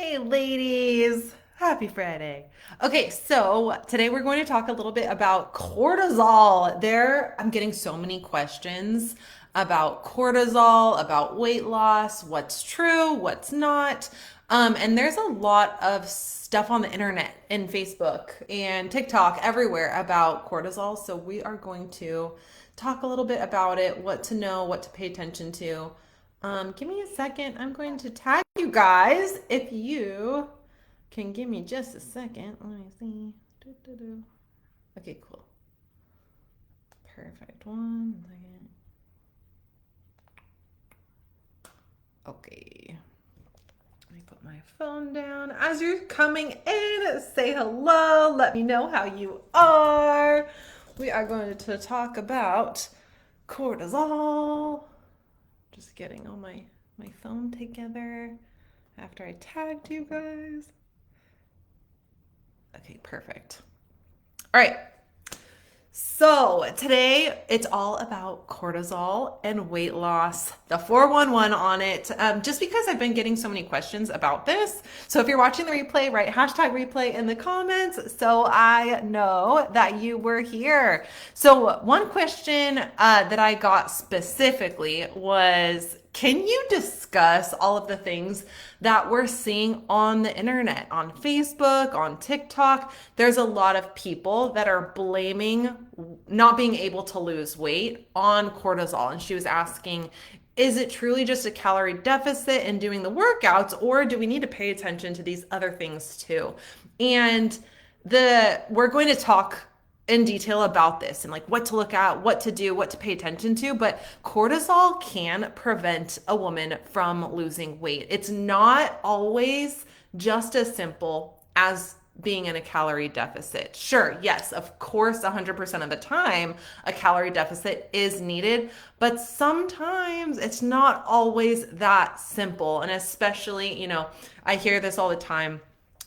Hey, ladies. Happy Friday. Okay, so today we're going to talk a little bit about cortisol. I'm getting so many questions about cortisol, about weight loss, what's true, what's not. And there's a lot of stuff on the internet and Facebook and TikTok everywhere about cortisol. So we are going to talk a little bit about it, what to know, what to pay attention to. Give me a second. I'm going to tag you guys if you can give me just a second. Let me see. Doo-doo-doo. Okay, cool. Perfect. One second. Okay. Let me put my phone down. As you're coming in, say hello. Let me know how you are. We are going to talk about cortisol. Just getting all my phone together after I tagged you guys. Okay, perfect. All right. So today it's all about cortisol and weight loss, the 411 on it, just because I've been getting so many questions about this. So if you're watching the replay, write hashtag replay in the comments so I know that you were here. So one question that I got specifically was, can you discuss all of the things that we're seeing on the internet, on Facebook, on TikTok? There's a lot of people that are blaming not being able to lose weight on cortisol. And she was asking, is it truly just a calorie deficit in doing the workouts, or do we need to pay attention to these other things too? And we're going to talk in detail about this and like what to look at, what to do, what to pay attention to. But cortisol can prevent a woman from losing weight. It's not always just as simple as being in a calorie deficit. Sure, yes, of course, 100% of the time, a calorie deficit is needed, but sometimes it's not always that simple. And especially, I hear this all the time.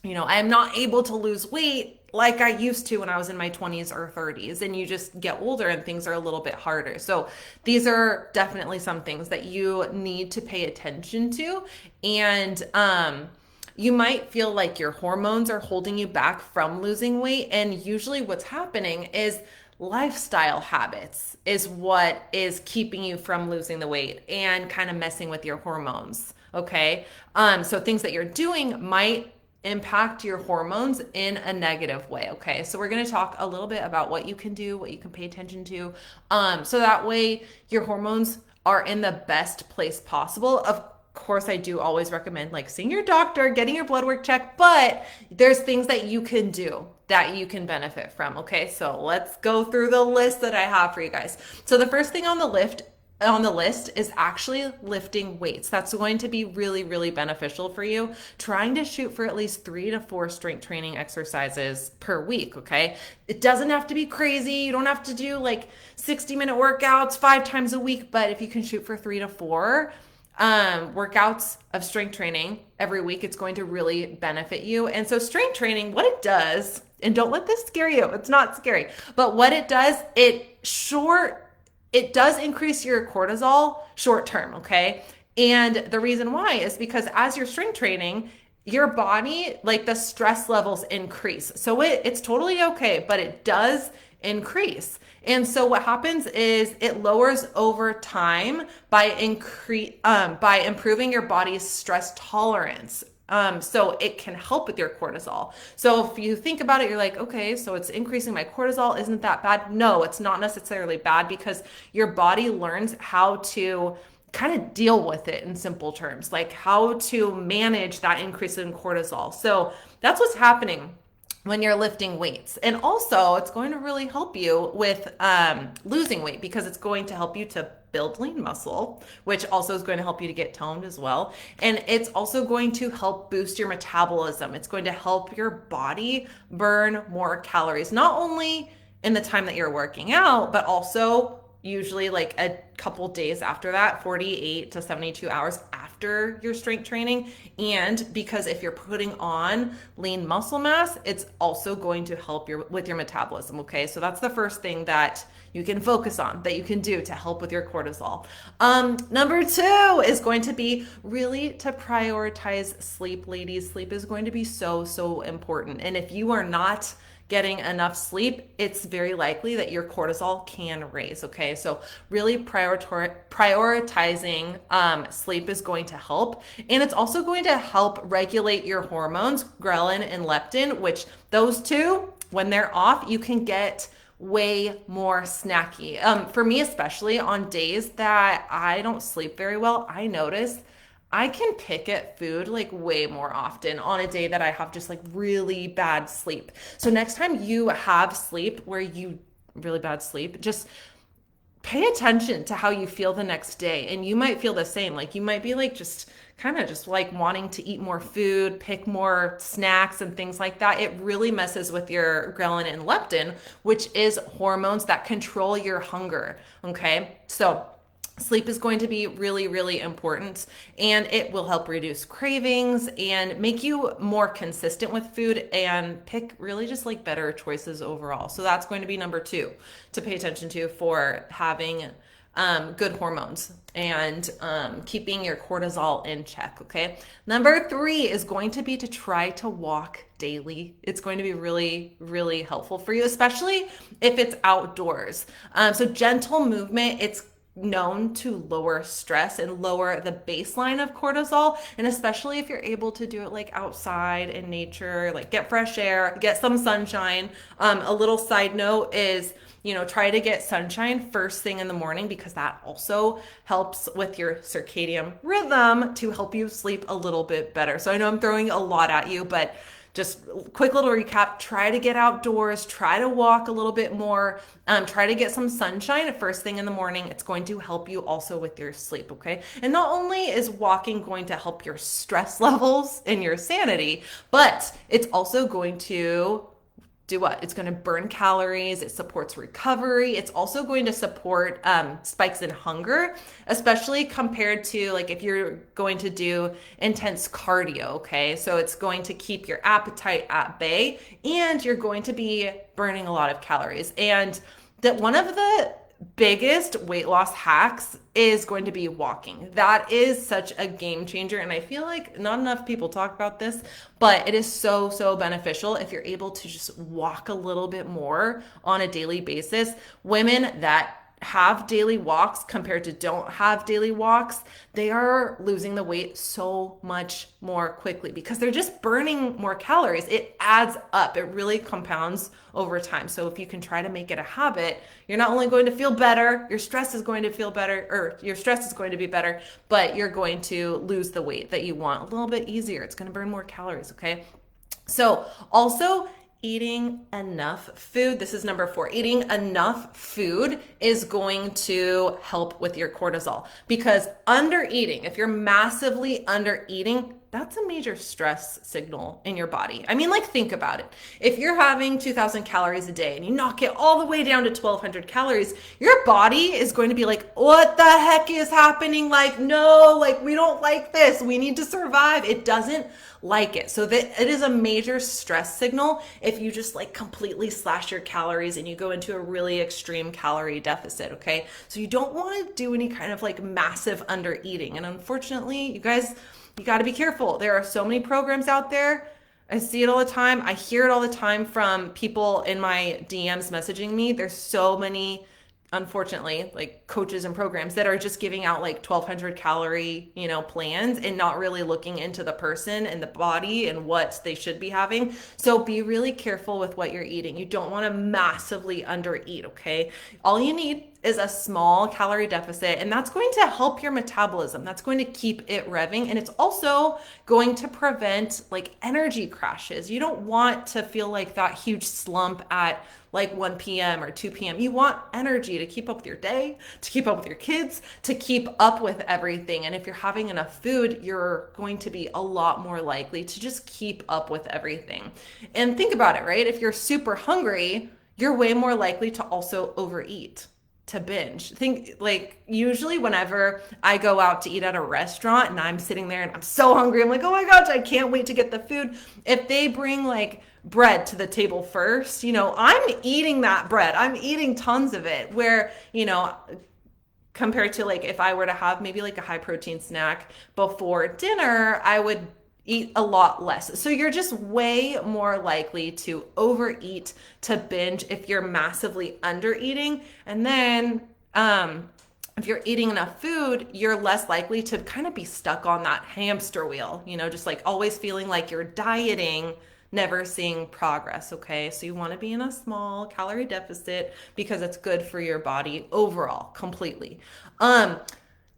I'm not able to lose weight like I used to when I was in my 20s or 30s, and you just get older and things are a little bit harder. So these are definitely some things that you need to pay attention to. And you might feel like your hormones are holding you back from losing weight. And usually what's happening is lifestyle habits is what is keeping you from losing the weight and kind of messing with your hormones. Okay. So things that you're doing might impact your hormones in a negative way. Okay, so we're going to talk a little bit about what you can do, what you can pay attention to, so that way your hormones are in the best place possible. Of course, I do always recommend like seeing your doctor, getting your blood work checked, but there's things that you can do that you can benefit from. Okay, so let's go through the list that I have for you guys. So the first thing on the list is actually lifting weights. That's going to be really, really beneficial for you. Trying to shoot for at least 3 to 4 strength training exercises per week, okay? It doesn't have to be crazy. You don't have to do like 60-minute workouts 5 times a week, but if you can shoot for 3 to 4 workouts of strength training every week, it's going to really benefit you. And so strength training, what it does, and don't let this scare you, it's not scary, but what it does, it does increase your cortisol short term, okay? And the reason why is because as you're strength training, your body, like the stress levels increase. So it's totally okay, but it does increase. And so what happens is it lowers over time by improving your body's stress tolerance. So it can help with your cortisol. So if you think about it, you're like, okay, so it's increasing my cortisol. Isn't that bad? No, it's not necessarily bad because your body learns how to kind of deal with it in simple terms, like how to manage that increase in cortisol. So that's what's happening when you're lifting weights. And also it's going to really help you with losing weight because it's going to help you to build lean muscle, which also is going to help you to get toned as well. And it's also going to help boost your metabolism. It's going to help your body burn more calories, not only in the time that you're working out, but also usually like a couple days after that, 48 to 72 hours after your strength training. And because if you're putting on lean muscle mass, it's also going to help with your metabolism. Okay. So that's the first thing that you can focus on, that you can do to help with your cortisol. Number two is going to be really to prioritize sleep, ladies. Sleep is going to be so, so important. And if you are not getting enough sleep, it's very likely that your cortisol can raise. Okay, so really prioritizing sleep is going to help, and it's also going to help regulate your hormones, ghrelin and leptin, which those two, when they're off, you can get way more snacky. For me, especially on days that I don't sleep very well, I notice I can pick at food like way more often on a day that I have just like really bad sleep. So next time you have sleep where you really bad sleep, just pay attention to how you feel the next day. And you might feel the same. Like you might be like just kind of just like wanting to eat more food, pick more snacks and things like that. It really messes with your ghrelin and leptin, which is hormones that control your hunger. Okay. So sleep is going to be really, really important, and it will help reduce cravings and make you more consistent with food and pick really just like better choices overall. So that's going to be number two to pay attention to for having good hormones and keeping your cortisol in check. Okay. Number three is going to be to try to walk daily. It's going to be really, really helpful for you, especially if it's outdoors. So gentle movement, it's known to lower stress and lower the baseline of cortisol. And especially if you're able to do it like outside in nature, like get fresh air, get some sunshine. A little side note is, try to get sunshine first thing in the morning, because that also helps with your circadian rhythm to help you sleep a little bit better. So I know I'm throwing a lot at you, but just quick little recap, try to get outdoors, try to walk a little bit more, try to get some sunshine first thing in the morning. It's going to help you also with your sleep, okay? And not only is walking going to help your stress levels and your sanity, but it's also going to do what? It's going to burn calories. It supports recovery. It's also going to support spikes in hunger, especially compared to like if you're going to do intense cardio. Okay. So it's going to keep your appetite at bay, and you're going to be burning a lot of calories. And that one of the biggest weight loss hacks is going to be walking. That is such a game changer. And I feel like not enough people talk about this, but it is so, so beneficial if you're able to just walk a little bit more on a daily basis. Women that have daily walks compared to don't have daily walks, they are losing the weight so much more quickly because they're just burning more calories. It adds up. It really compounds over time. So if you can try to make it a habit, you're not only going to feel better, your stress is going to feel better, or your stress is going to be better, but you're going to lose the weight that you want a little bit easier. It's going to burn more calories, okay? So also eating enough food. This is number 4. Eating enough food is going to help with your cortisol, because under eating, if you're massively under eating, that's a major stress signal in your body. I mean, like, think about it. If you're having 2,000 calories a day and you knock it all the way down to 1,200 calories, your body is going to be like, what the heck is happening? Like, no, like, we don't like this. We need to survive. It doesn't like it. So that it is a major stress signal if you just like completely slash your calories and you go into a really extreme calorie deficit, okay? So you don't want to do any kind of like massive under eating. And unfortunately, you guys, you got to be careful. There are so many programs out there. I see it all the time. I hear it all the time from people in my DMs messaging me. There's so many, unfortunately, like coaches and programs that are just giving out like 1,200 calorie, plans and not really looking into the person and the body and what they should be having. So be really careful with what you're eating. You don't want to massively undereat, okay? All you need is a small calorie deficit, and that's going to help your metabolism. That's going to keep it revving, and it's also going to prevent like energy crashes. You don't want to feel like that huge slump at like 1 p.m. or 2 p.m. You want energy to keep up with your day, to keep up with your kids, to keep up with everything. And if you're having enough food, you're going to be a lot more likely to just keep up with everything. And think about it, right? If you're super hungry, you're way more likely to also overeat, to binge. Think like usually whenever I go out to eat at a restaurant and I'm sitting there and I'm so hungry, I'm like, oh my gosh, I can't wait to get the food. If they bring like bread to the table first, I'm eating that bread. I'm eating tons of it. Where, compared to like if I were to have maybe like a high protein snack before dinner, I would eat a lot less. So you're just way more likely to overeat, to binge if you're massively under eating. And then if you're eating enough food, you're less likely to kind of be stuck on that hamster wheel, just like always feeling like you're dieting, never seeing progress. Okay. So you want to be in a small calorie deficit because it's good for your body overall, completely.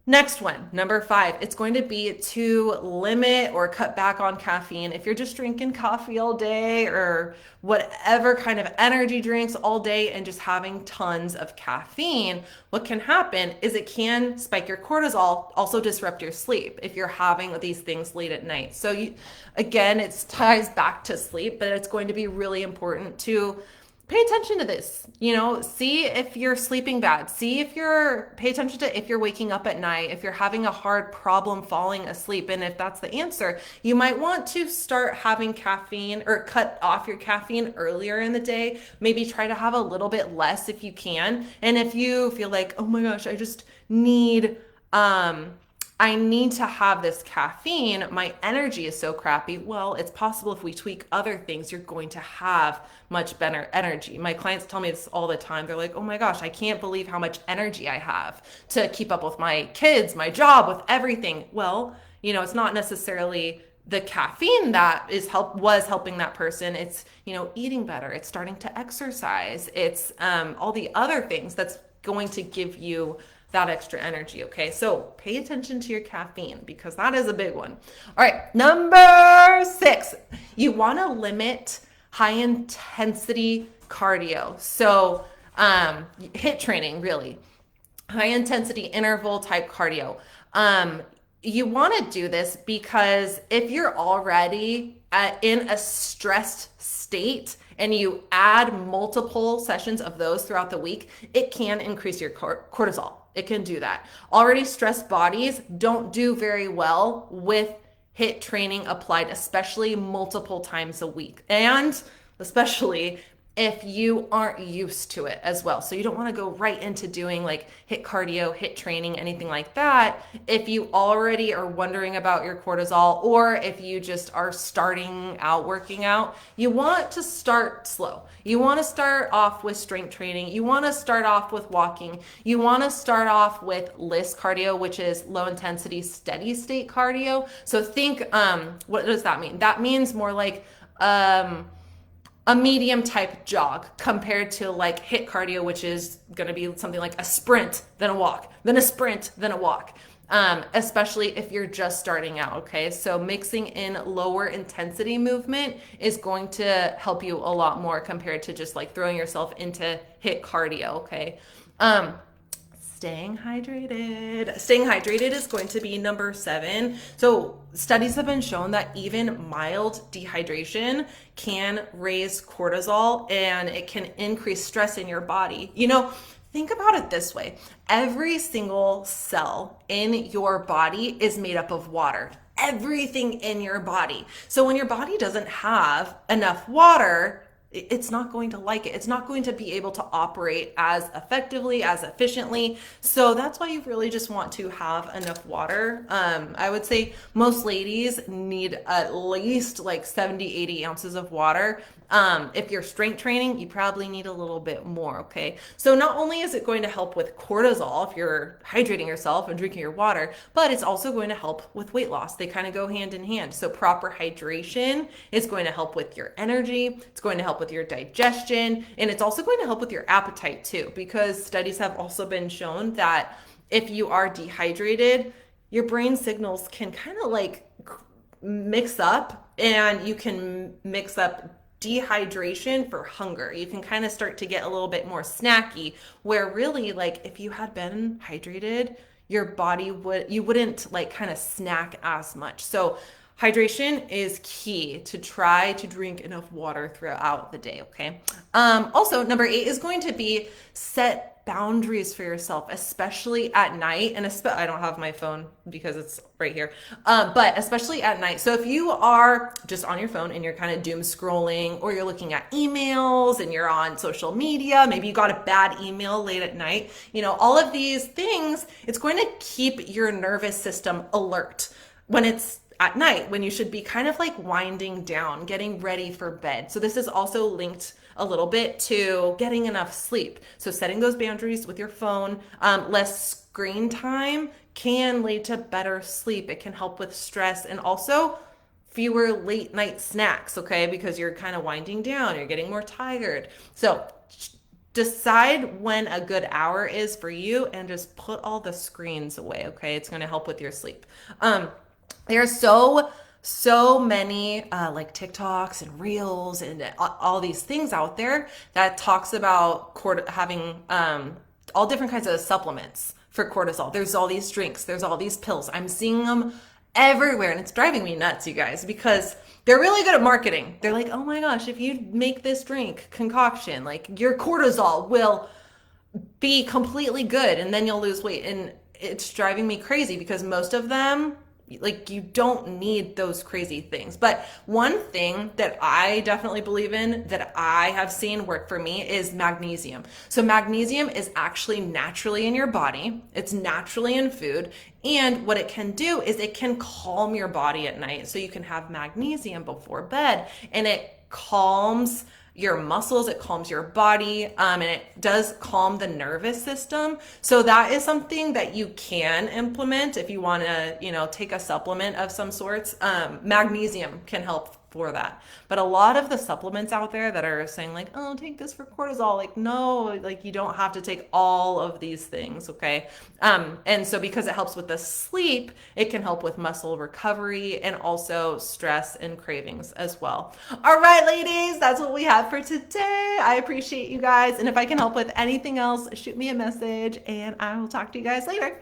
Next one, number 5, it's going to be to limit or cut back on caffeine. If you're just drinking coffee all day or whatever kind of energy drinks all day and just having tons of caffeine, what can happen is it can spike your cortisol, also disrupt your sleep if you're having these things late at night. So again, it ties back to sleep, but it's going to be really important to pay attention to this, see if you're sleeping bad, pay attention to if you're waking up at night, if you're having a hard problem falling asleep. And if that's the answer, you might want to start having caffeine or cut off your caffeine earlier in the day. Maybe try to have a little bit less if you can. And if you feel like, oh my gosh, I just need, I need to have this caffeine, my energy is so crappy. Well, it's possible if we tweak other things, you're going to have much better energy. My clients tell me this all the time. They're like, oh my gosh, I can't believe how much energy I have to keep up with my kids, my job, with everything. Well, it's not necessarily the caffeine that was helping that person. It's, eating better. It's starting to exercise. It's all the other things that's going to give you that extra energy. Okay. So pay attention to your caffeine because that is a big one. All right. Number 6, you want to limit high intensity cardio. So, HIIT training, really high intensity interval type cardio. You want to do this because if you're already in a stressed state and you add multiple sessions of those throughout the week, it can increase your cortisol. It can do that. Already stressed bodies don't do very well with HIIT training applied, especially multiple times a week. And especially if you aren't used to it as well. So you don't want to go right into doing like HIIT cardio, HIIT training, anything like that. If you already are wondering about your cortisol, or if you just are starting out working out, you want to start slow. You want to start off with strength training. You want to start off with walking. You want to start off with LISS cardio, which is low intensity, steady state cardio. So think, what does that mean? That means more like, a medium type jog compared to like HIIT cardio, which is going to be something like a sprint, then a walk, then a sprint, then a walk. Especially if you're just starting out. Okay. So mixing in lower intensity movement is going to help you a lot more compared to just like throwing yourself into HIIT cardio. Okay. Staying hydrated. Staying hydrated is going to be number 7. So studies have been shown that even mild dehydration can raise cortisol and it can increase stress in your body. Think about it this way. Every single cell in your body is made up of water. Everything in your body. So when your body doesn't have enough water, it's not going to like it. It's not going to be able to operate as effectively, as efficiently. So that's why you really just want to have enough water. I would say most ladies need at least like 70, 80 ounces of water. If you're strength training, you probably need a little bit more. Okay. So not only is it going to help with cortisol if you're hydrating yourself and drinking your water, but it's also going to help with weight loss. They kind of go hand in hand. So proper hydration is going to help with your energy. It's going to help with your digestion, and it's also going to help with your appetite too, because studies have also been shown that if you are dehydrated, your brain signals can kind of like mix up, and you can mix up dehydration for hunger. You can kind of start to get a little bit more snacky, where really like if you had been hydrated, your body wouldn't like kind of snack as much. So hydration is key. To try to drink enough water throughout the day. Okay. Also, number 8 is going to be set set boundaries for yourself, especially at night. And I don't have my phone because it's right here, but especially at night. So if you are just on your phone and you're kind of doom scrolling, or you're looking at emails and you're on social media, maybe you got a bad email late at night, all of these things, it's going to keep your nervous system alert when it's at night, when you should be kind of like winding down, getting ready for bed. So this is also linked a little bit to getting enough sleep. So setting those boundaries with your phone, less screen time can lead to better sleep. It can help with stress, and also fewer late night snacks, okay? Because you're kind of winding down, you're getting more tired. So decide when a good hour is for you and just put all the screens away, okay? It's going to help with your sleep. There's so many like TikToks and Reels and all these things out there that talks about having all different kinds of supplements for cortisol. There's all these drinks, there's all these pills. I'm seeing them everywhere, and it's driving me nuts, you guys, because they're really good at marketing. They're like, oh my gosh, if you make this drink concoction, like your cortisol will be completely good and then you'll lose weight. And it's driving me crazy because most of them, like, you don't need those crazy things. But one thing that I definitely believe in, that I have seen work for me, is magnesium. So magnesium is actually naturally in your body. It's naturally in food. And what it can do is it can calm your body at night. So you can have magnesium before bed, and it calms your muscles, it calms your body, and it does calm the nervous system. So that is something that you can implement if you want to, take a supplement of some sorts. Magnesium can help for that. But a lot of the supplements out there that are saying like, oh, take this for cortisol, like, no, like, you don't have to take all of these things, okay? And so because it helps with the sleep, it can help with muscle recovery and also stress and cravings as well. All right, ladies, that's what we have for today. I appreciate you guys. And if I can help with anything else, shoot me a message, and I will talk to you guys later.